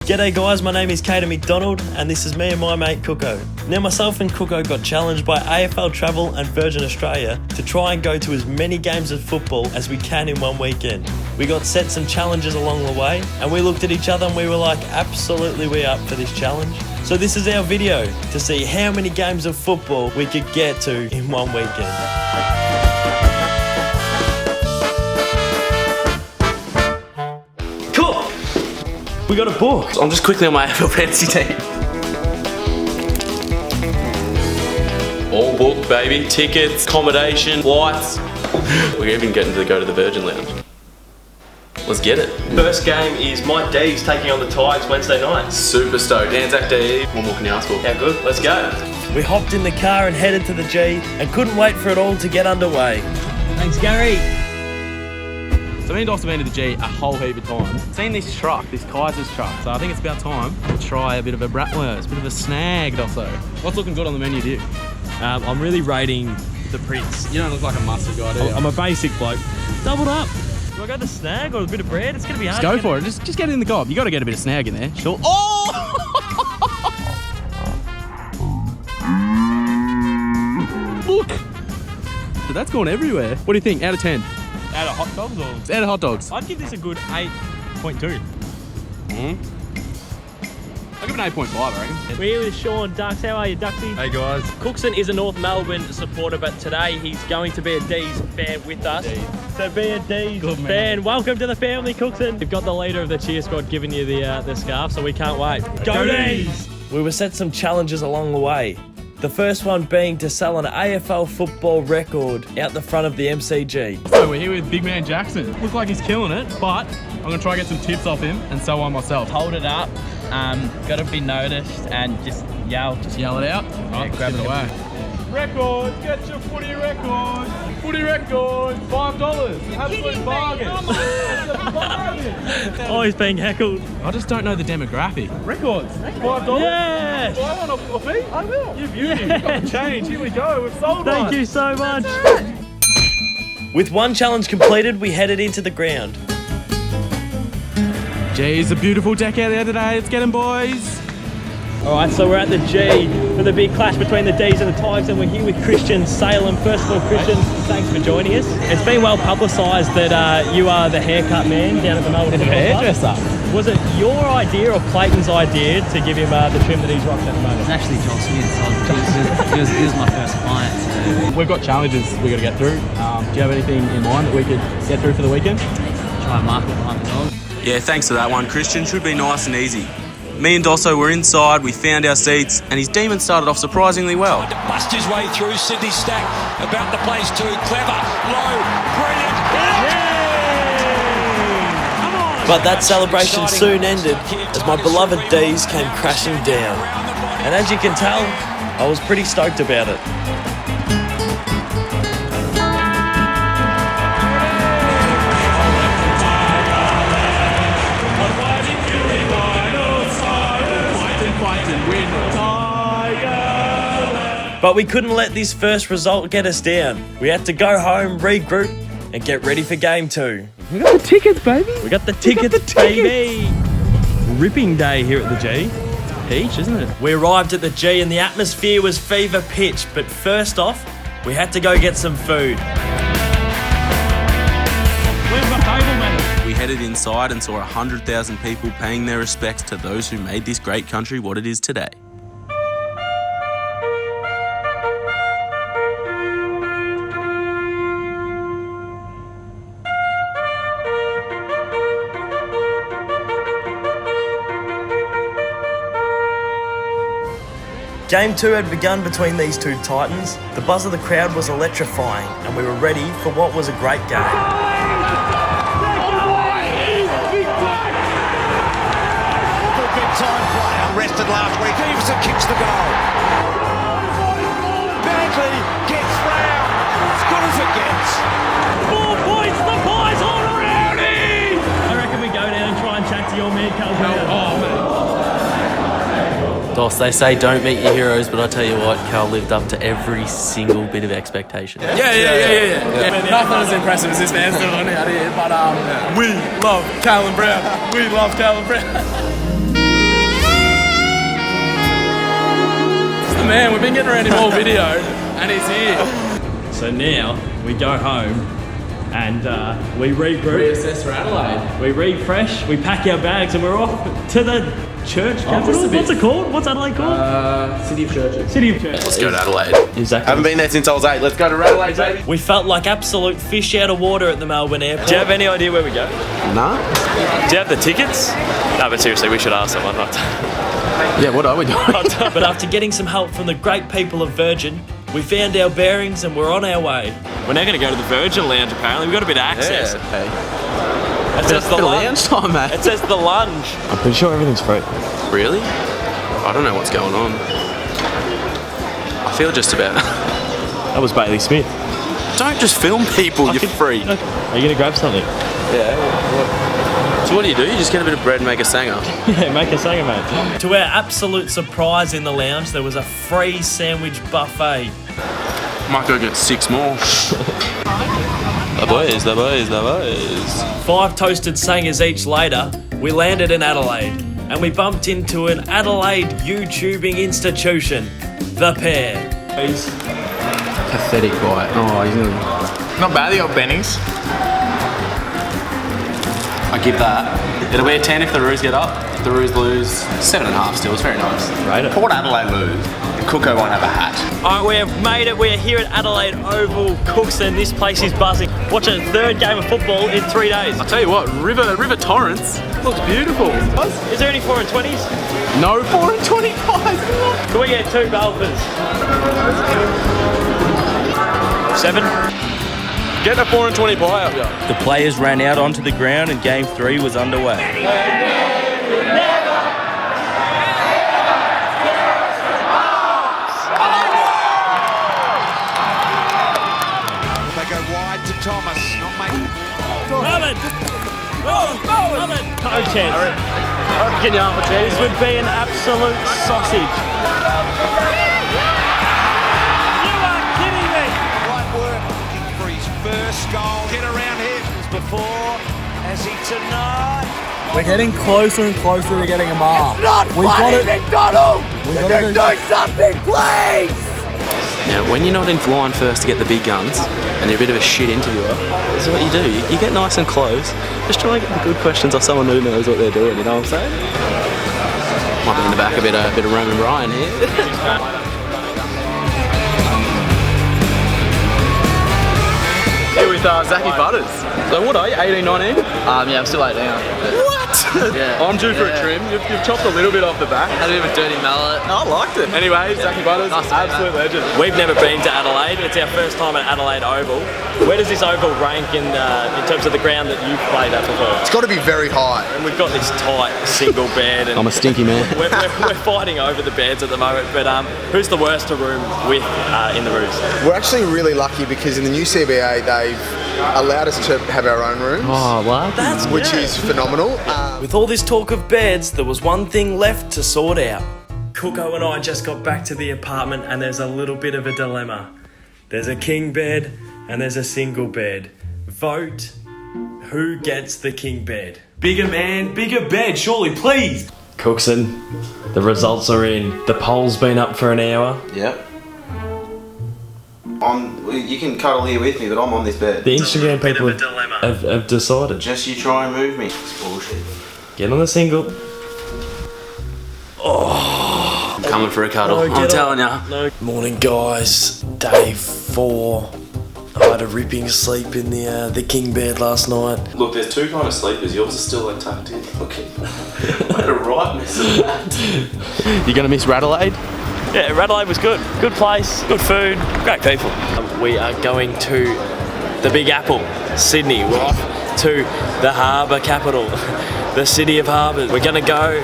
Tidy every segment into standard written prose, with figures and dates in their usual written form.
G'day guys, my name is Caden Macdonald and this is me and my mate Cooko. Now myself and Cooko got challenged by AFL Travel and Virgin Australia to try and go to as many games of football as we can in one weekend. We got set some challenges along the way and we looked at each other and we were like, absolutely we're up for this challenge. So this is our video to see how many games of football we could get to in one weekend. We got a book. I'm just quickly on my AFL fantasy team. All booked, baby. Tickets, accommodation, flights. We're even getting to go to the Virgin Lounge. Let's get it. First game is my D's taking on the Tigers Wednesday night. Super stoked. Anzac Day. What more can you ask for? How good? Let's go. We hopped in the car and headed to the G and couldn't wait for it all to get underway. Thanks, Gary. So me and Doss have been to the G a whole heap of times. Seen this truck, this Kaiser's truck. So I think it's about time to try a bit of a bratwurst, a bit of a snag, Dosso. What's looking good on the menu to you? I'm really rating the Prince. You don't look like a mustard guy, do you? I'm a basic bloke. Doubled up. Do I go the snag or a bit of bread? It's going to be hard. Just go for it. Just get it in the gob. You got to get a bit of snag in there. Sure. Oh! Look! So that's gone everywhere. What do you think? Out of 10? Out of hot dogs or? It's out of hot dogs. I'd give this a good 8.2. I'll give it an 8.5, I reckon. We're here with Sean Ducks. How are you, Ducksy? Hey guys. Cookson is a North Melbourne supporter, but today he's going to be a D's fan with us. So be a D's fan. Welcome to the family, Cookson. We've got the leader of the cheer squad giving you the scarf, so we can't wait. Go D's! We were set some challenges along the way. The first one being to sell an AFL football record out the front of the MCG. So we're here with Big Man Jackson. Looks like he's killing it, but I'm gonna try and get some tips off him, and so on myself. Hold it up, gotta be noticed, and just yell. Just yell it out. Right, grab it away. Records, get your footy record. Footy record, $5. Absolute bargain. It's a bargain. Oh, he's being heckled. I just don't know the demographic. Records, $5. Yes! Buy one off me? I will. You beauty. You've got the change. Here we go. We've sold one. Thank you so much. With one challenge completed, we headed into the ground. Geez, a beautiful deck out there today. Let's get 'em, boys. All right, so we're at the G for the big clash between the D's and the Tigers, and we're here with Christian Salem. First of all, Christian, thanks for joining us. It's been well publicised that you are the haircut man down at the Melbourne Football Club. Hairdresser. Was it your idea or Clayton's idea to give him the trim that he's rocking at the moment? It's actually John Smith. He was my first client. So We've got challenges we've got to get through. Do you have anything in mind that we could get through for the weekend? try and mark it behind the dog. Yeah, thanks for that one, Christian. Should be nice and easy. Me and Dosso were inside, we found our seats, and his demon started off surprisingly well. To bust his way through, Sydney Stack about the place too. Clever, low, brilliant. But that celebration soon ended as my beloved D's came crashing down. And as you can tell, I was pretty stoked about it. But we couldn't let this first result get us down. We had to go home, regroup, and get ready for game 2. We got the tickets, baby. We got the tickets, baby. Ripping day here at the G. Peach, isn't it? We arrived at the G and the atmosphere was fever pitch, but first off, we had to go get some food. Where's my table, man? We headed inside and saw 100,000 people paying their respects to those who made this great country what it is today. Game 2 had begun between these two titans. The buzz of the crowd was electrifying, and we were ready for what was a great game. Big time play, unrested last week. Stevenson kicks the goal. Bagley gets round. As good as it gets. 4 points, the boys all around him! I reckon we go down and try and chat to your man, Carl. Oh, man. Doss, they say don't meet your heroes, but I tell you what, Cal lived up to every single bit of expectation. Yeah. Nothing as impressive as this man's doing out here, but we love Callum Brown. We love Callum Brown. man. We've been getting around him all video, and he's here. So now we go home and we regroup. Reassess for Adelaide. We refresh, we pack our bags, and we're off to the church capital. What's it called? What's Adelaide called? City of Churches. City of Churches. Let's go to Adelaide. Exactly. Haven't been there since I was 8. Let's go to Adelaide, baby. We felt like absolute fish out of water at the Melbourne airport. Do you have any idea where we go? Nah. Do you have the tickets? No, but seriously, we should ask someone. Yeah, what are we doing? But after getting some help from the great people of Virgin, we found our bearings and we're on our way. We're now going to go to the Virgin Lounge, apparently. We've got a bit of access. Hey. It says the lounge time, mate. It says the lunge. I'm pretty sure everything's free. Really? I don't know what's going on. I feel just about. That was Bailey Smith. Don't just film people, you're free. Are you going to grab something? Yeah. So what do? You just get a bit of bread and make a sanger? Yeah, make a sanger, mate. To our absolute surprise in the lounge, there was a free sandwich buffet. Might go get 6 more. The boys. 5 toasted sangers each later, we landed in Adelaide and we bumped into an Adelaide YouTubing institution, The Pair. Pathetic bite. Oh, he's nearly... Not bad, the old Bennies. I give that. It'll be a 10 if the Roos get up. If the Roos lose, 7.5 still. It's very nice. Rate it. Port Adelaide lose. And Cooko won't have a hat. Alright, we have made it. We are here at Adelaide Oval, Cookson. This place is buzzing. Watch a 3rd game of football in 3 days. I'll tell you what, River Torrance looks beautiful. Is there any 4 and 20s? No 4 and 25. Can we get 2 Balfers? 7? Get a 4 and 20 pie up here. The players ran out onto the ground and Game 3 was underway. They go wide to Thomas, not making. Robin! Robin! No chance. Can you have a chance? This would be an absolute sausage. You are kidding me! Right work, looking for his first goal. Get around here before, as he tonight. We're getting closer and closer to getting a mark. It's not funny, Macdonald! Do something, please! Now, when you're not in line first to get the big guns, and you're a bit of a shit interviewer, this is what you do. You get nice and close, just try and get the good questions off someone who knows what they're doing, you know what I'm saying? Might be in the back a bit of Roman Ryan here. Here with Zachy Butters. So what are you, 18, 19? Yeah, I'm still 18. What? Yeah. I'm due for a trim. You've chopped a little bit off the back. Had a bit of a dirty mallet. I liked it. Anyway, Zachy Butters, Nice to meet absolute legend. We've never been to Adelaide. It's our first time at Adelaide Oval. Where does this oval rank in terms of the ground that you've played at before? It's got to be very high. And we've got this tight single bed. And I'm a stinky man. we're fighting over the beds at the moment. But who's the worst to room with in the rooms? We're actually really lucky because in the new CBA they've allowed us to have our own rooms. Oh, what? That's which is phenomenal. With all this talk of beds, there was one thing left to sort out. Cooko and I just got back to the apartment and there's a little bit of a dilemma. There's a king bed and there's a single bed. Vote who gets the king bed. Bigger man, bigger bed, surely, please. Cookson, the results are in. The poll's been up for an hour. Yep. You can cuddle here with me, but I'm on this bed. The Instagram people have decided. Just you try and move me. It's bullshit. Get on the single. I'm coming for a cuddle. No, I'm get telling on. ya. No. Morning, guys. Day 4. I had a ripping sleep in the king bed last night. Look, there's 2 kind of sleepers. Yours is still like tucked in. Look, I had a right mess of that. You gonna miss Radelaide? Yeah, Radelaide was good. Good place, good food, great people. We are going to the Big Apple, Sydney. We're off to the harbour capital, the city of harbours. We're going to go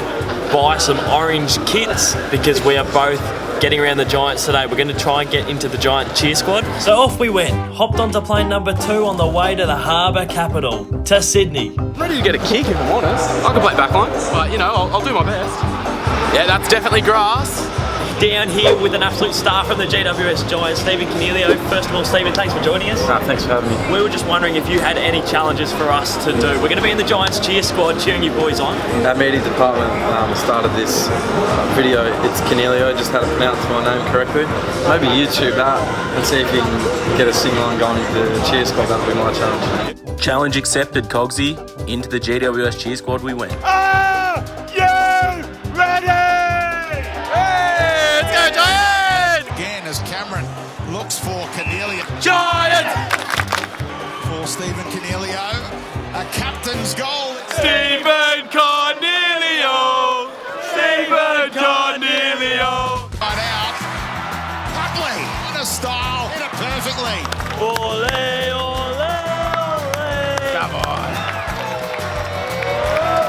buy some orange kits because we are both getting around the Giants today. We're going to try and get into the Giant cheer squad. So off we went, hopped onto plane number 2 on the way to the harbour capital, to Sydney. I'm ready to get a kick if I'm honest. I can play backline, but you know, I'll do my best. Yeah, that's definitely grass. down here with an absolute star from the GWS Giants, Stephen Cornelio. First of all, Stephen, thanks for joining us. Thanks for having me. We were just wondering if you had any challenges for us to do. We're going to be in the Giants cheer squad cheering you boys on. Our media department started this video. It's Cornelio, just how to pronounce my name correctly. Maybe YouTube that and see if you can get a sing-along going into the cheer squad. That'll be my challenge. Challenge accepted, Cogsy. Into the GWS cheer squad we went. Are you ready? Hey, let's go Giants! Again, as Cameron looks for Cornelio. Giants! For Stephen Cornelio, a captain's goal. Stephen Cornelio! Stephen Cornelio! Right out. Buckley in a style, hit it perfectly. Ole, ole, ole. Come on.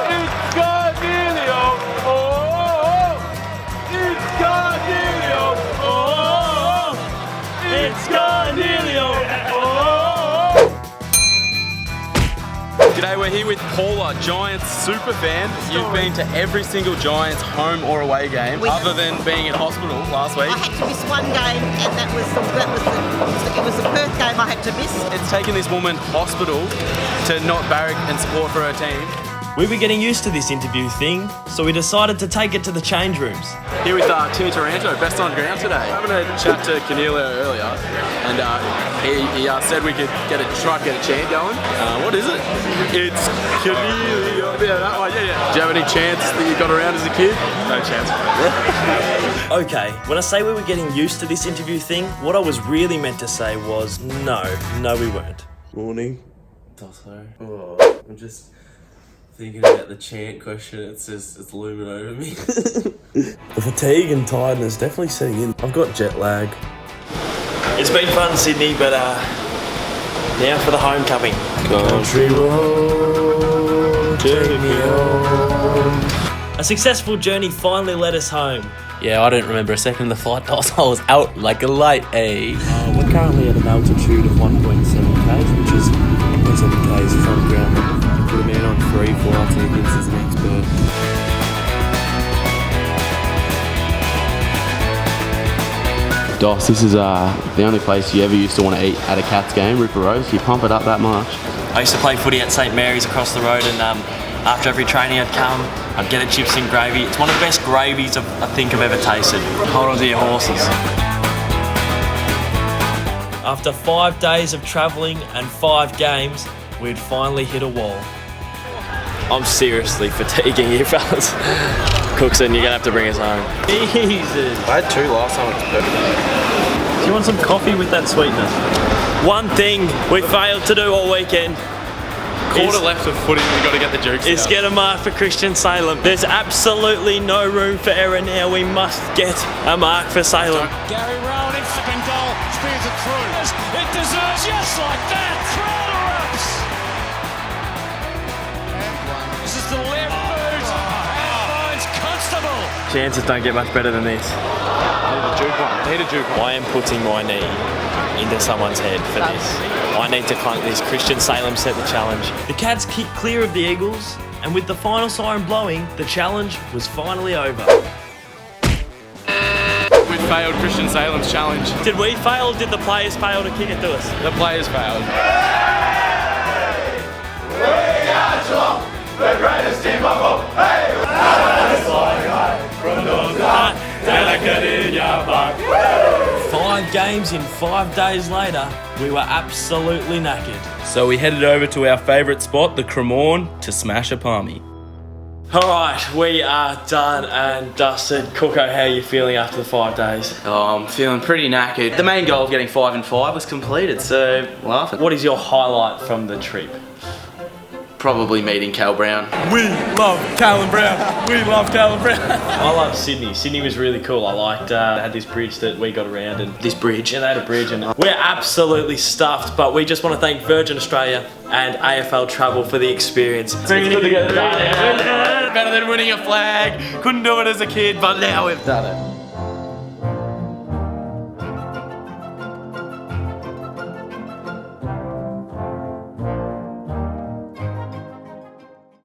It's Cornelio. Oh, it's Cornelio. Oh, It's Cornelio. G'day, we're here with Paula, Giants super fan. You've been to every single Giants home or away game, other than being in hospital last week. I had to miss one game, and it was the Perth game I had to miss. It's taken this woman hospital to not barrack and support for her team. We were getting used to this interview thing, so we decided to take it to the change rooms. Here with Timmy Taranto, best on ground today. Having a chat to Cornelio earlier, and he said we could try to get a chant going. What is it? It's Cornelio. Yeah, that one. Yeah. Do you have any chants that you got around as a kid? No chants. Okay, when I say we were getting used to this interview thing, what I was really meant to say was no, we weren't. Morning. Oh, I'm just thinking about the chant question. It's looming over me. The fatigue and tiredness definitely setting in. I've got jet lag. It's been fun, Sydney, but now for the homecoming. Country road, take me home. A successful journey finally led us home. Yeah, I don't remember a second of the flight. I was out like a light, eh? We're currently at an altitude of 1.7 k's, which is 1.7 k's from ground level. Put a man on free fall, he thinks he's an expert. Doss, this is the only place you ever used to want to eat at a Cats game, Ripper Rose. You pump it up that much. I used to play footy at St Mary's across the road, and after every training I'd come, I'd get a chips and gravy. It's one of the best gravies I think I've ever tasted. Hold on to your horses. After 5 days of travelling and 5 games, we'd finally hit a wall. I'm seriously fatiguing you, fellas. Cookson, you're going to have to bring us home. Jesus. I had 2 last time. It's perfect. Do you want some coffee with that sweetness? One thing we failed to do all weekend. quarter left of footy. We've got to get the jukes out. It's get a mark for Christian Salem. There's absolutely no room for error now. We must get a mark for Salem. Gary Rowan in flipping goal, spears it through. It deserves just like that. Throw-the-ups. This is the left boot. And finds Constable. Chances don't get much better than this. Need a juke one. I am putting my knee into someone's head for this. I need to clunk this. Christian Salem set the challenge. The Cats kicked clear of the Eagles, and with the final siren blowing, the challenge was finally over. We failed Christian Salem's challenge. Did we fail, or did the players fail to kick it to us? The players failed. We are Geelong, the greatest team of all. Hey! Delicate in your back. 5 games in 5 days later, we were absolutely knackered. So we headed over to our favourite spot, the Cremorne, to smash a palmy. Alright, we are done and dusted. Cooko, how are you feeling after the 5 days? Oh, I'm feeling pretty knackered. The main goal of getting 5 and 5 was completed, so laughing. What is your highlight from the trip? Probably meeting Cal Brown. We love Callum Brown. We love Callum Brown. I love Sydney. Sydney was really cool. I liked, they had this bridge that we got around, and This bridge. yeah, they had a bridge, and we're absolutely stuffed, but we just want to thank Virgin Australia and AFL Travel for the experience. It's good to get it done. Better than winning a flag. Couldn't do it as a kid, but now we've done it.